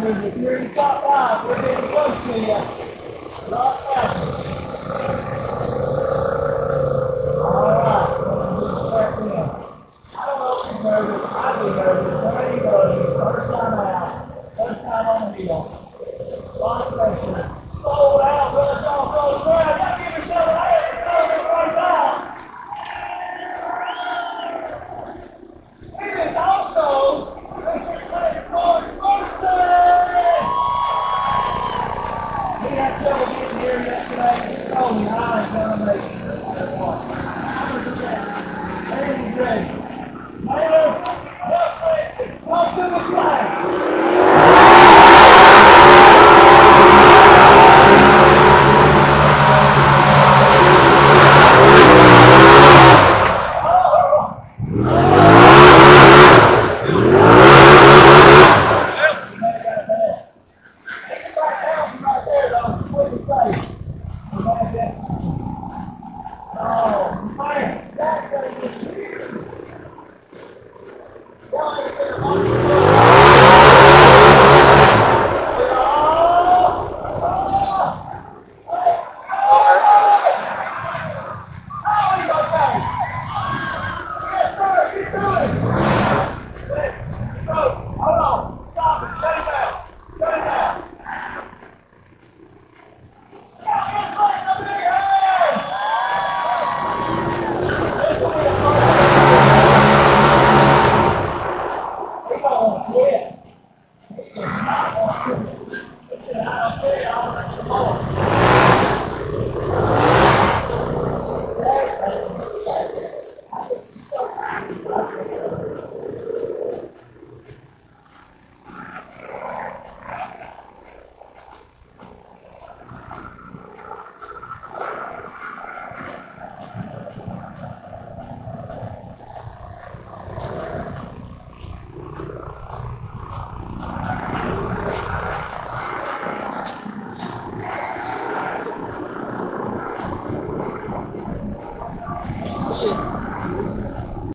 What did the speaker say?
If you're in the top five, we're getting close to you. Right now. All right. Let's get in. I don't know if you're nervous. I'd be nervous. There you go. First time out. First time on the hill. A lot of pressure. Sold out. Rush off those ground. Gotta give yourself a hand. It's right side. It is also we had trouble getting here yesterday. Oh, the eyes down there. There you go. Taylor, up to the flag. Yes, sir, keep doing it.